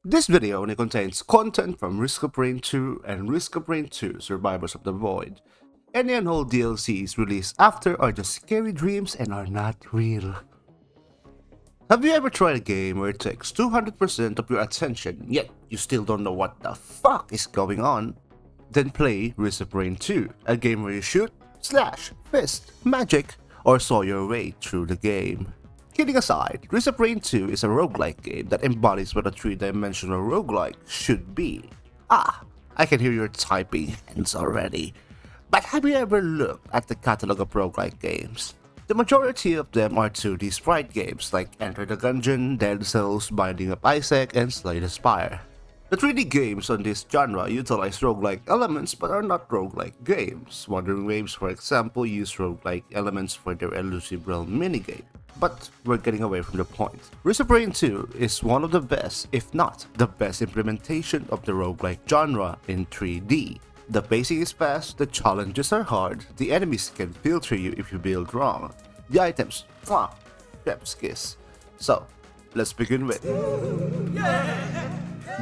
This video only contains content from Risk of Rain 2 and Risk of Rain 2 Survivors of the Void. Any and all DLCs released after are just scary dreams and are not real. Have you ever tried a game where it takes 200% of your attention, yet you still don't know what the fuck is going on? Then play Risk of Rain 2, a game where you shoot, slash, fist, magic, or saw your way through the game. Kidding aside, Risk of Rain 2 is a roguelike game that embodies what a 3-dimensional roguelike should be. I can hear your typing hands already. But have you ever looked at the catalog of roguelike games? The majority of them are 2D sprite games like Enter the Gungeon, Dead Cells, Binding of Isaac, and Slay the Spire. The 3D games on this genre utilize roguelike elements but are not roguelike games. Wandering Waves, for example, use roguelike elements for their Elusive Realm minigame. But we're getting away from the point. Risk of Rain 2 is one of the best, if not the best implementation of the roguelike genre in 3D. The pacing is fast, the challenges are hard, the enemies can filter you if you build wrong. The items, chef's kiss. So, let's begin with.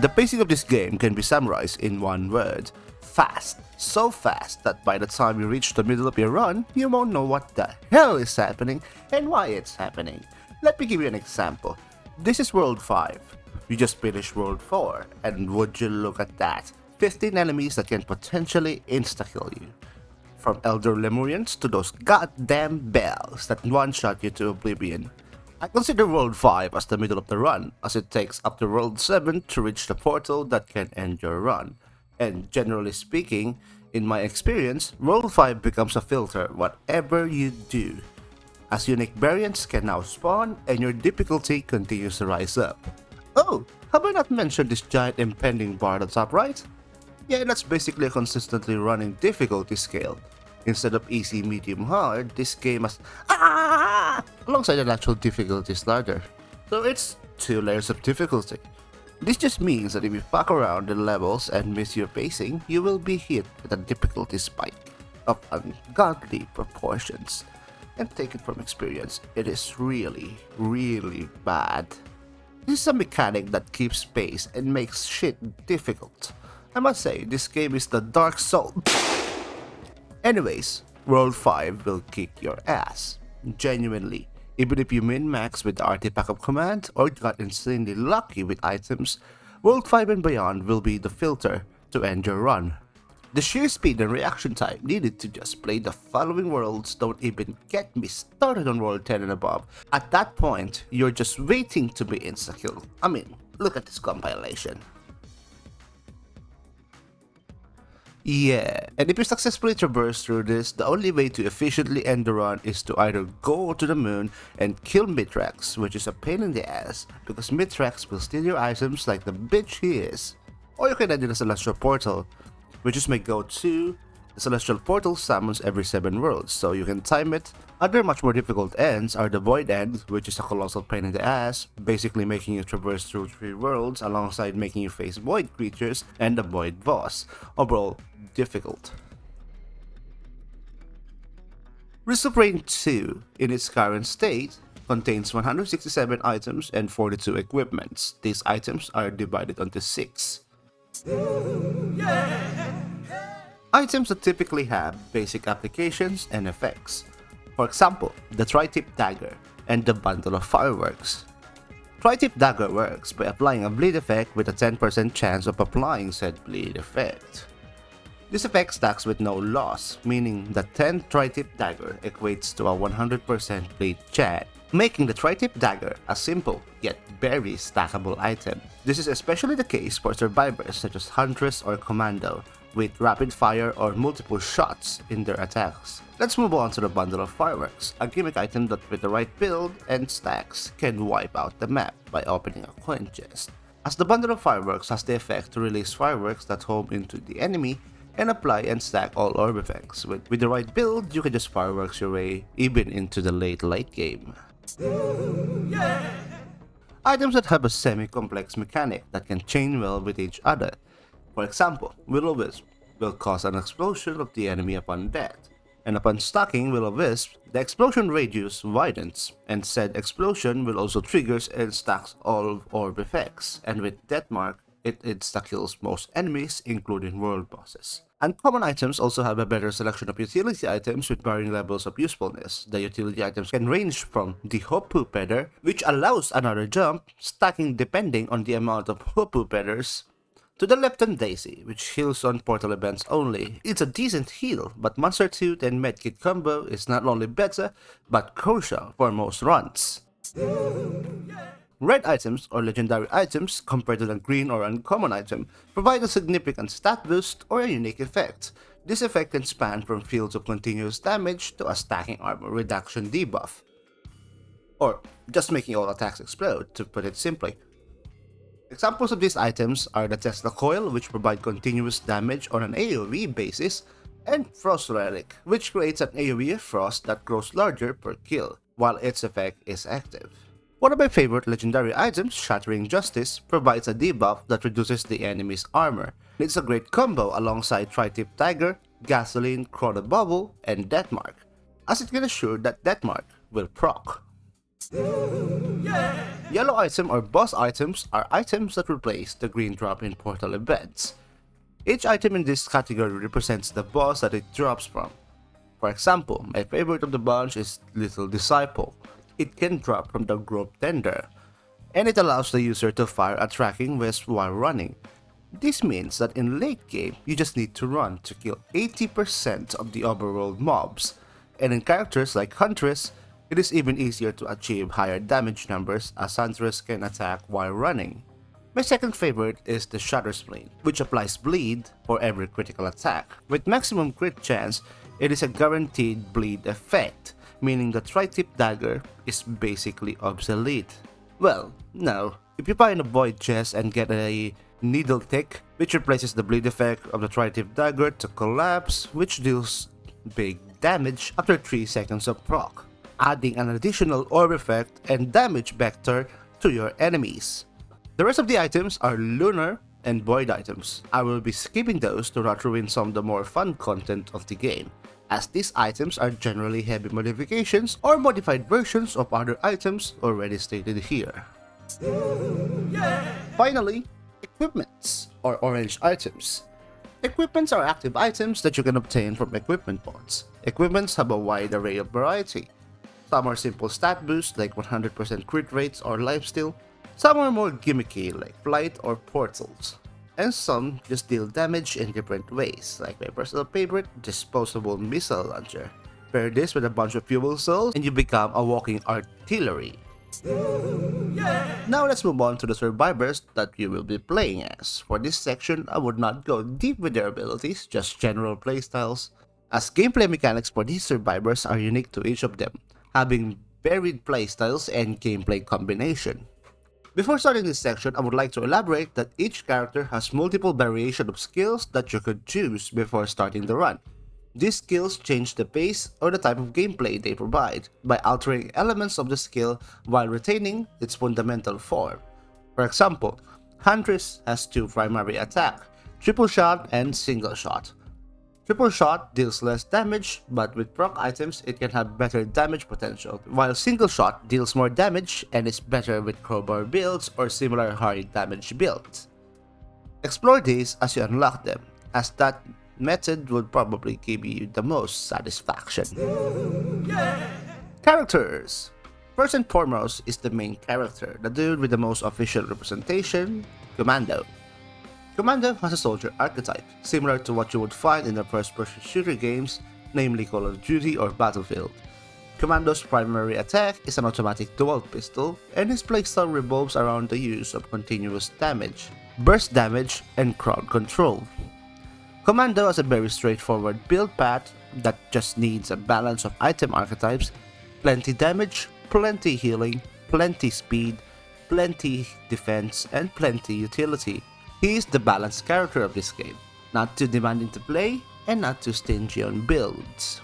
The pacing of this game can be summarized in one word: fast. So fast that by the time you reach the middle of your run, you won't know what the hell is happening and why it's happening. Let me give you an example. This is World 5. You just finished World 4, and would you look at that? 15 enemies that can potentially insta-kill you. From Elder Lemurians to those goddamn bells that one-shot you to oblivion. I consider World 5 as the middle of the run, as it takes up to World 7 to reach the portal that can end your run. And generally speaking, in my experience, World 5 becomes a filter whatever you do, as unique variants can now spawn and your difficulty continues to rise up. Oh, have I not mentioned this giant impending bar at the top right? Yeah, that's basically a consistently running difficulty scale. Instead of easy, medium, hard, this game has alongside an actual difficulty slider. So it's 2 layers of difficulty. This just means that if you fuck around the levels and miss your pacing, you will be hit with a difficulty spike of ungodly proportions. And take it from experience, it is really, really bad. This is a mechanic that keeps pace and makes shit difficult. I must say, this game is the Dark Soul. Anyways, World 5 will kick your ass. Genuinely. Even if you min-max with the Artifact of Command or got insanely lucky with items, World 5 and beyond will be the filter to end your run. The sheer speed and reaction time needed to just play the following worlds don't even get me started on World 10 and above. At that point, you're just waiting to be insta-killed. I mean, look at this compilation. Yeah, and if you successfully traverse through this, the only way to efficiently end the run is to either go to the moon and kill Mithrax, which is a pain in the ass, because Mithrax will steal your items like the bitch he is. Or you can end in the Celestial Portal, which is my go-to. The Celestial Portal summons every 7 worlds, so you can time it. Other much more difficult ends are the Void End, which is a colossal pain in the ass, basically making you traverse through 3 worlds alongside making you face void creatures, and the Void Boss. Overall, difficult. Risk of Rain 2, in its current state, contains 167 items and 42 equipments. These items are divided into 6. Items that typically have basic applications and effects. For example, the Tri-Tip Dagger and the Bundle of Fireworks. Tri-Tip Dagger works by applying a bleed effect with a 10% chance of applying said bleed effect. This effect stacks with no loss, meaning that 10 Tri-Tip Dagger equates to a 100% bleed chance, making the Tri-Tip Dagger a simple yet very stackable item. This is especially the case for survivors such as Huntress or Commando, with rapid fire or multiple shots in their attacks. Let's move on to the Bundle of Fireworks, a gimmick item that with the right build and stacks can wipe out the map by opening a coin chest. As the Bundle of Fireworks has the effect to release fireworks that home into the enemy and apply and stack all orb effects. With the right build, you can just fireworks your way even into the late game. Items that have a semi-complex mechanic that can chain well with each other. For example, Will-O-Wisp will cause an explosion of the enemy upon death. and upon stacking will-o-wisp, the explosion radius widens, and said explosion will also triggers and stacks all orb effects, and with Deathmark, it insta-kills most enemies, including world bosses. Uncommon items also have a better selection of utility items with varying levels of usefulness. The utility items can range from the Hopu Feather, which allows another jump, stacking depending on the amount of Hopu Feathers, to the Lepton Daisy, which heals on portal events only. It's a decent heal, but Monster Tooth and Medkit combo is not only better, but crucial for most runs. Red items or legendary items, compared to the green or uncommon item, provide a significant stat boost or a unique effect. This effect can span from fields of continuous damage to a stacking armor reduction debuff, or just making all attacks explode, to put it simply. Examples of these items are the Tesla Coil, which provide continuous damage on an AoE basis, and Frost Relic, which creates an AoE of frost that grows larger per kill, while its effect is active. One of my favorite legendary items, Shattering Justice, provides a debuff that reduces the enemy's armor. It's a great combo alongside Tri-Tip Dagger, Gasoline, Chrono Bubble, and Deathmark, as it can assure that Deathmark will proc. Yellow item or boss items are items that replace the green drop in portal events. Each item in this category represents the boss that it drops from. For example, my favorite of the bunch is Little Disciple. It can drop from the Grove Tender, and it allows the user to fire a tracking wisp while running. This means that in late game, you just need to run to kill 80% of the overworld mobs, and in characters like Huntress, it is even easier to achieve higher damage numbers as Huntress can attack while running. My second favorite is the Shatter Spleen, which applies bleed for every critical attack. With maximum crit chance, it is a guaranteed bleed effect, meaning the Tri-Tip Dagger is basically obsolete. Well, no. If you find a void chest and get a Needle Tick, which replaces the bleed effect of the Tri-Tip Dagger to Collapse, which deals big damage after 3 seconds of proc, adding an additional orb effect and damage vector to your enemies. The rest of the items are lunar and void items. I will be skipping those to not ruin some of the more fun content of the game, as these items are generally heavy modifications or modified versions of other items already stated here. Finally, equipments or orange items. Equipments are active items that you can obtain from equipment pods. Equipments have a wide array of variety. Some are simple stat boosts like 100% crit rates or lifesteal. Some are more gimmicky like flight or portals. And some just deal damage in different ways, like my personal favorite, disposable missile launcher. Pair this with a bunch of fuel cells and you become a walking artillery. Now let's move on to the survivors that you will be playing as. For this section, I would not go deep with their abilities, just general playstyles, as gameplay mechanics for these survivors are unique to each of them, having varied playstyles and gameplay combination. Before starting this section, I would like to elaborate that each character has multiple variation of skills that you could choose before starting the run. These skills change the pace or the type of gameplay they provide by altering elements of the skill while retaining its fundamental form. For example, Huntress has 2 primary attacks, Triple Shot and Single Shot. Triple Shot deals less damage, but with proc items it can have better damage potential, while Single Shot deals more damage and is better with crowbar builds or similar high damage builds. Explore these as you unlock them, as that method would probably give you the most satisfaction. Characters! First and foremost is the main character, the dude with the most official representation, Commando. Commando has a soldier archetype, similar to what you would find in the first-person shooter games, namely Call of Duty or Battlefield. Commando's primary attack is an automatic dual pistol, and his playstyle revolves around the use of continuous damage, burst damage, and crowd control. Commando has a very straightforward build path that just needs a balance of item archetypes, plenty damage, plenty healing, plenty speed, plenty defense, and plenty utility. He is the balanced character of this game, not too demanding to play and not too stingy on builds.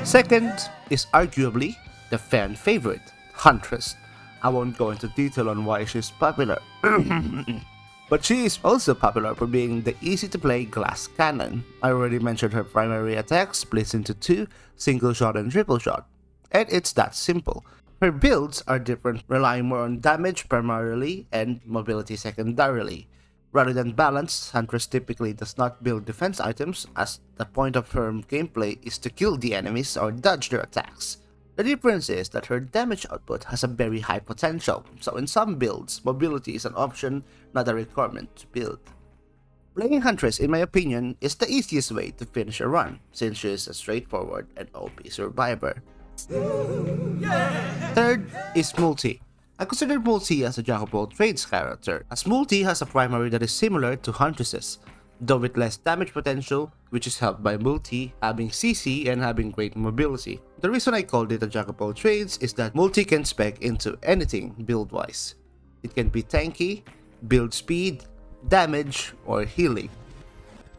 Second is arguably the fan favorite, Huntress. I won't go into detail on why she's popular. But she is also popular for being the easy-to-play glass cannon. I already mentioned her primary attack splits into two, single shot and triple shot. And it's that simple. Her builds are different, relying more on damage primarily and mobility secondarily. Rather than balance, Huntress typically does not build defense items, as the point of her gameplay is to kill the enemies or dodge their attacks. The difference is that her damage output has a very high potential, so in some builds, mobility is an option, not a requirement to build. Playing Huntress, in my opinion, is the easiest way to finish a run, since she is a straightforward and OP survivor. Third is Multi. I consider Multi as a jack of all trades character, as Multi has a primary that is similar to Huntress's, though with less damage potential, which is helped by Multi having CC and having great mobility. The reason I called it a jack of all trades is that Multi can spec into anything build-wise. It can be tanky, build speed, damage, or healing.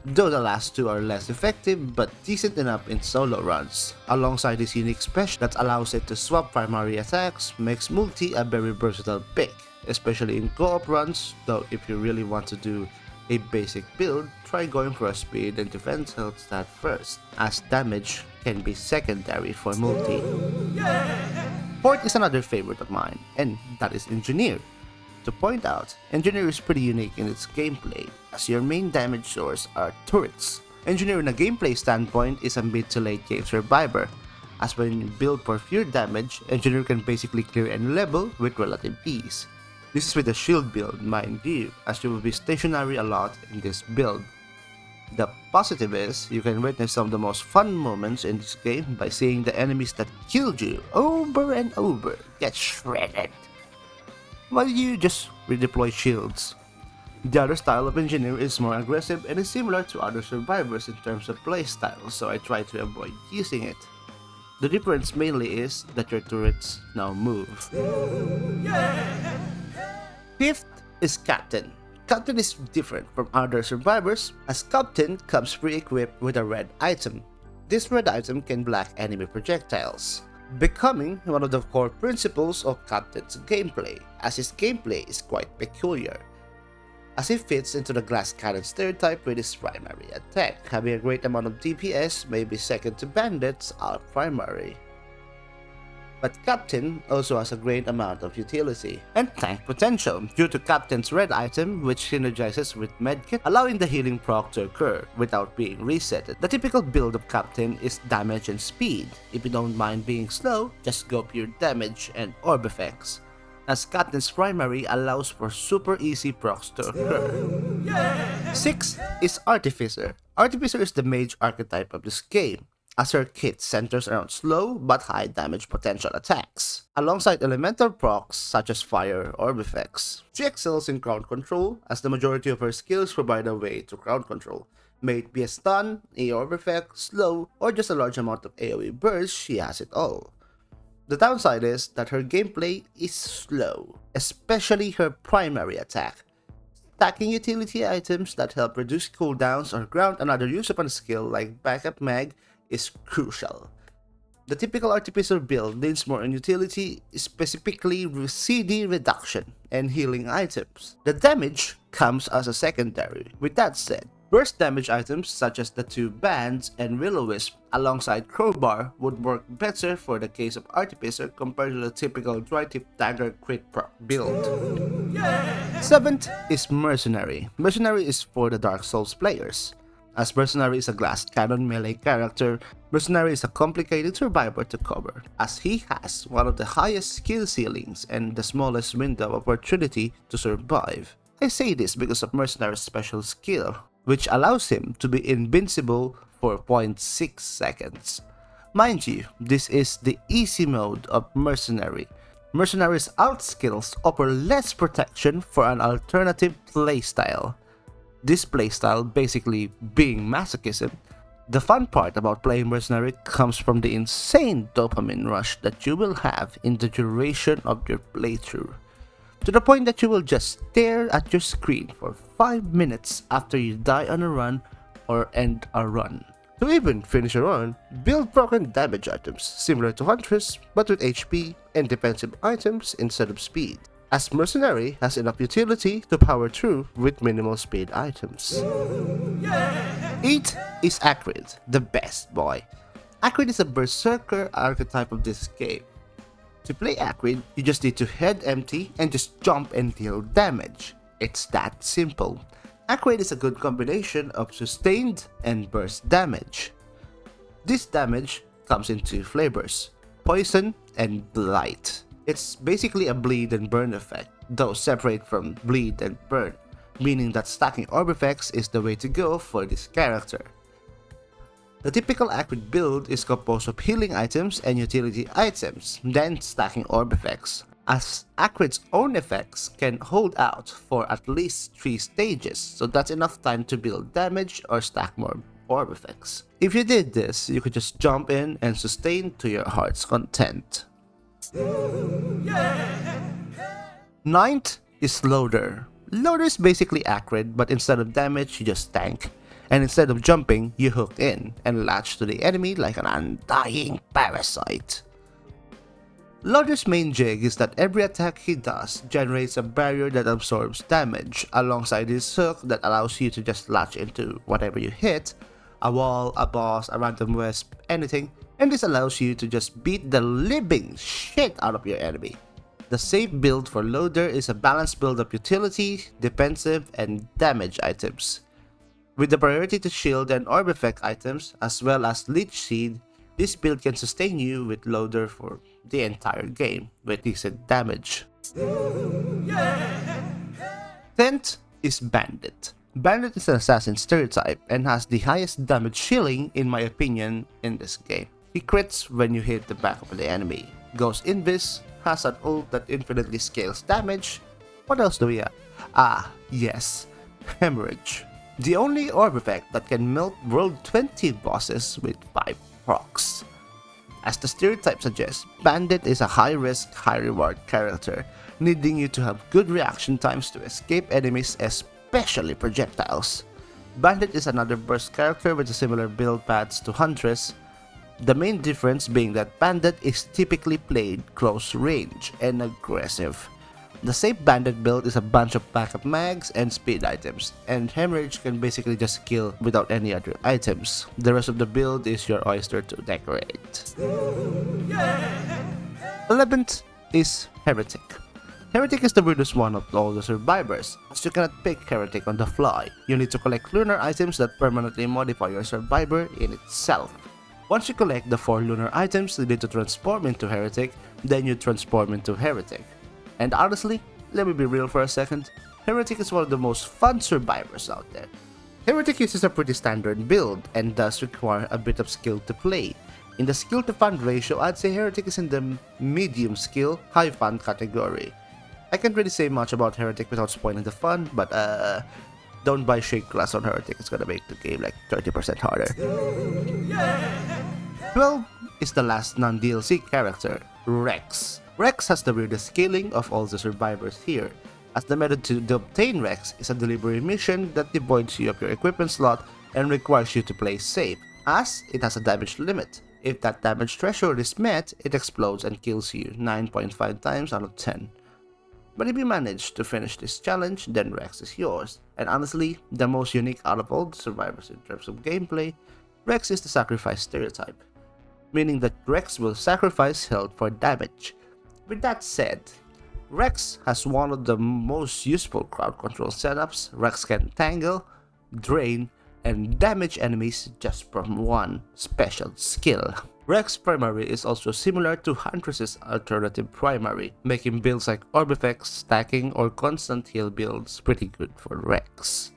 Though the last two are less effective but decent enough in solo runs. Alongside this unique special that allows it to swap primary attacks, makes Multi a very versatile pick, especially in co-op runs, though if you really want to do a basic build, try going for a speed and defense health stat first, as damage can be secondary for Multi. Fourth is another favorite of mine, and that is Engineer. To point out, Engineer is pretty unique in its gameplay, as your main damage source are turrets. Engineer in a gameplay standpoint is a mid to late game survivor, as when you build for pure damage, Engineer can basically clear any level with relative ease. This is with a shield build, mind you, as you will be stationary a lot in this build. The positive is, you can witness some of the most fun moments in this game by seeing the enemies that killed you over and over get shredded, while you just redeploy shields. The other style of Engineer is more aggressive and is similar to other survivors in terms of playstyle, so I try to avoid using it. The difference mainly is that your turrets now move. Fifth is Captain. Captain is different from other survivors, as Captain comes pre-equipped with a red item. This red item can block enemy projectiles, becoming one of the core principles of Captain's gameplay, as his gameplay is quite peculiar, as he fits into the glass cannon stereotype with his primary attack. Having a great amount of DPS may be second to Bandits, our primary. But Captain also has a great amount of utility and tank potential due to Captain's red item, which synergizes with Medkit, allowing the healing proc to occur without being resetted. The typical build of Captain is damage and speed. If you don't mind being slow, just go pure damage and orb effects, as Captain's primary allows for super easy procs to occur. Sixth is Artificer. Artificer is the mage archetype of this game, as her kit centers around slow but high damage potential attacks, alongside elemental procs such as fire or orb effects. She excels in crowd control, as the majority of her skills provide a way to crowd control. May it be a stun, a orb effect, slow, or just a large amount of AoE burst, she has it all. The downside is that her gameplay is slow, especially her primary attack. Stacking utility items that help reduce cooldowns or ground another use upon skill like backup mag is crucial. The typical Artificer build leans more on utility, specifically CD reduction and healing items. The damage comes as a secondary. With that said, burst damage items such as the two bands and Will-O-Wisp alongside Crowbar would work better for the case of Artificer compared to the typical dry-tip dagger crit proc build. Seventh is Mercenary. Mercenary is for the Dark Souls players. As Mercenary is a glass cannon melee character, Mercenary is a complicated survivor to cover, as he has one of the highest skill ceilings and the smallest window of opportunity to survive. I say this because of Mercenary's special skill, which allows him to be invincible for 0.6 seconds. Mind you, this is the easy mode of Mercenary. Mercenary's alt skills offer less protection for an alternative playstyle. This playstyle basically being masochism. The fun part about playing Mercenary comes from the insane dopamine rush that you will have in the duration of your playthrough, to the point that you will just stare at your screen for 5 minutes after you die on a run or end a run. To even finish a run, build broken damage items similar to Huntress but with HP and defensive items instead of speed. as Mercenary has enough utility to power through with minimal speed items. 8 is Acrid, the best boy. Acrid is a berserker archetype of this game. To play Acrid, you just need to head empty and just jump and deal damage. It's that simple. Acrid is a good combination of sustained and burst damage. This damage comes in two flavors, poison and blight. It's basically a bleed and burn effect, though separate from bleed and burn, meaning that stacking orb effects is the way to go for this character. The typical Acrid build is composed of healing items and utility items, then stacking orb effects, as Acrid's own effects can hold out for at least 3 stages, so that's enough time to build damage or stack more orb effects. If you did this, you could just jump in and sustain to your heart's content. 9th is Loader. Loader is basically Acrid, but instead of damage, you just tank. And instead of jumping, you hook in and latch to the enemy like an undying parasite. Loader's main jig is that every attack he does generates a barrier that absorbs damage, alongside his hook that allows you to just latch into whatever you hit, a wall, a boss, a random wisp, anything, and this allows you to just beat the living shit out of your enemy. The safe build for Loader is a balanced build of utility, defensive, and damage items. With the priority to shield and orb effect items, as well as Leech Seed, this build can sustain you with Loader for the entire game with decent damage. 10th is Bandit. Bandit is an assassin stereotype and has the highest damage shielding in my opinion in this game. He crits when you hit the back of the enemy, goes invis, has an ult that infinitely scales damage. What else do we have? Ah, yes, Hemorrhage. The only orb effect that can melt World 20 bosses with 5 procs. As the stereotype suggests, Bandit is a high-risk, high-reward character, needing you to have good reaction times to escape enemies, especially projectiles. Bandit is another burst character with a similar build paths to Huntress, the main difference being that Bandit is typically played close range and aggressive. The safe Bandit build is a bunch of backup mags and speed items, and Hemorrhage can basically just kill without any other items. The rest of the build is your oyster to decorate. 11th is Heretic. Heretic is the weirdest one of all the survivors, as you cannot pick Heretic on the fly. You need to collect lunar items that permanently modify your survivor in itself. Once you collect the 4 lunar items needed to transform into Heretic, then you transform into Heretic. And honestly, let me be real for a second, Heretic is one of the most fun survivors out there. Heretic uses a pretty standard build and does require a bit of skill to play. In the skill to fun ratio, I'd say Heretic is in the medium skill, high fun category. I can't really say much about Heretic without spoiling the fun, but don't buy Shake Glass on Heretic, it's gonna make the game like 30% harder. 12 is the last non-DLC character, Rex. Rex has the weirdest scaling of all the survivors here, as the method to obtain Rex is a delivery mission that devoids you of your equipment slot and requires you to play safe, as it has a damage limit. If that damage threshold is met, it explodes and kills you 9.5 times out of 10. But if you manage to finish this challenge, then Rex is yours, and honestly, the most unique out of all the survivors in terms of gameplay, Rex is the sacrifice stereotype, meaning that Rex will sacrifice health for damage. With that said, Rex has one of the most useful crowd control setups. Rex can tangle, drain, and damage enemies just from one special skill. Rex primary is also similar to Huntress's alternative primary, making builds like orb effects, stacking, or constant heal builds pretty good for Rex.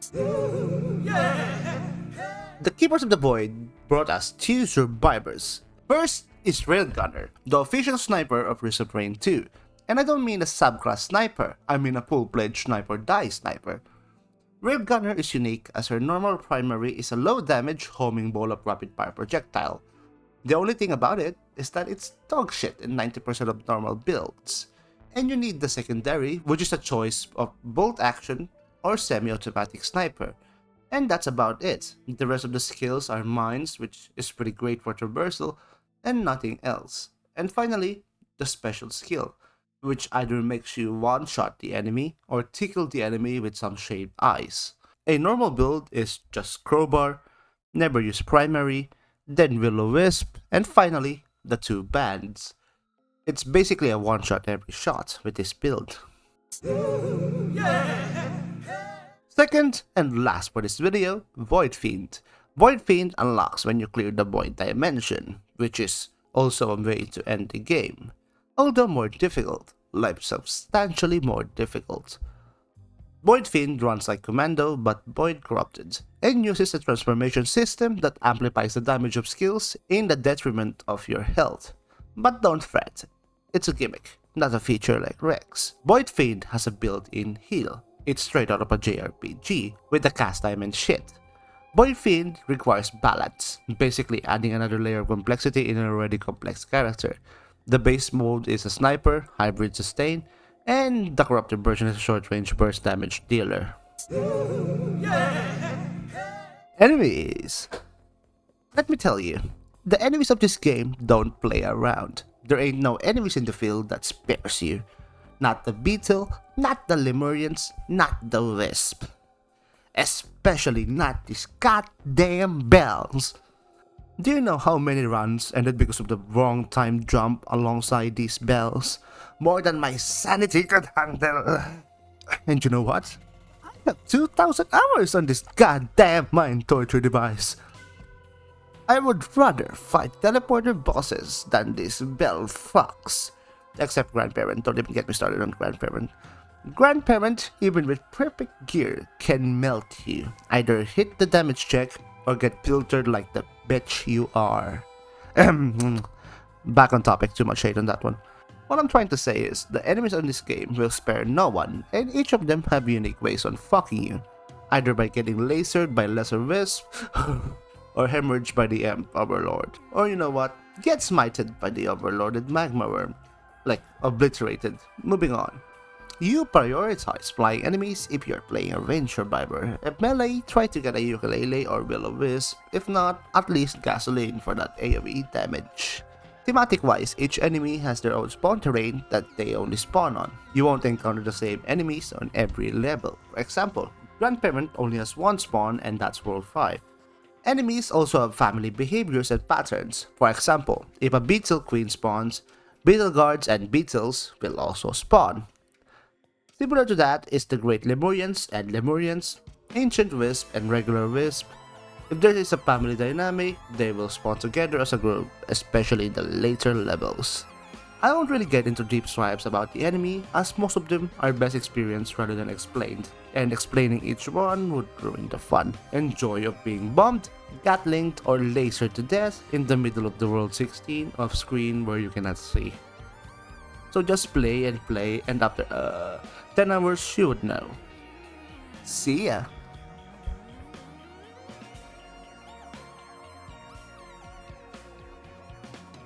The Keepers of the Void brought us 2 survivors. First is Railgunner, the official sniper of Risk of Rain 2. And I don't mean a subclass sniper, I mean a full-fledged sniper die sniper. Railgunner is unique as her normal primary is a low damage homing ball of rapid fire projectile. The only thing about it is that it's dog shit in 90% of normal builds. And you need the secondary, which is a choice of bolt action or semi-automatic sniper. And that's about it. The rest of the skills are mines, which is pretty great for traversal, and nothing else. And finally, the special skill. which either makes you one-shot the enemy or tickle the enemy with some shaved ice. A normal build is just crowbar, never use primary, then will-o-wisp, and finally, the two bands. It's basically a one-shot every shot with this build. Second and last for this video, Void Fiend. Void Fiend unlocks when you clear the Void Dimension, which is also a way to end the game. Although more difficult, like substantially more difficult. Void Fiend runs like Commando but Void Corrupted, and uses a transformation system that amplifies the damage of skills in the detriment of your health. But don't fret, it's a gimmick, not a feature like Rex. Void Fiend has a built-in heal. It's straight out of a JRPG with the cast time and shit. Void Fiend requires balance, basically adding another layer of complexity in an already complex character. The base mode is a sniper, hybrid sustain, and the corrupted version is a short-range burst damage dealer. Enemies! Let me tell you, the enemies of this game don't play around. There ain't no enemies in the field that spares you. Not the Beetle, not the Lemurians, not the Wisp. Especially not these goddamn bells. Do you know how many runs ended because of the wrong time jump alongside these bells? More than my sanity could handle. And you know what? I have 2,000 hours on this goddamn mind torture device. I would rather fight teleporter bosses than these bell fucks. Except Grandparent, don't even get me started on Grandparent. Grandparent, even with perfect gear, can melt you. Either hit the damage check or get filtered like the bitch you are. Back on topic, too much hate on that one. What I'm trying to say is, the enemies in this game will spare no one, and each of them have unique ways on fucking you. Either by getting lasered by lesser wisp, or hemorrhaged by the Imp Overlord. Or you know what? Get smited by the overloaded magma worm. Like, obliterated. Moving on. You prioritize flying enemies if you're playing a range survivor. If melee, try to get a ukulele or will-o-wisp. If not, at least gasoline for that AoE damage. Thematic wise, each enemy has their own spawn terrain that they only spawn on. You won't encounter the same enemies on every level. For example, Grandparent only has one spawn and that's World 5. Enemies also have family behaviors and patterns. For example, if a Beetle Queen spawns, Beetle Guards and Beetles will also spawn. Similar to that is the Great Lemurians and Lemurians, Ancient Wisp and Regular Wisp. If there is a family dynamic, they will spawn together as a group, especially in the later levels. I won't really get into deep swipes about the enemy, as most of them are best experienced rather than explained, and explaining each one would ruin the fun and joy of being bombed, gatlinged, or lasered to death in the middle of the World 16 off screen where you cannot see. So just play, and after 10 hours you would know. See ya!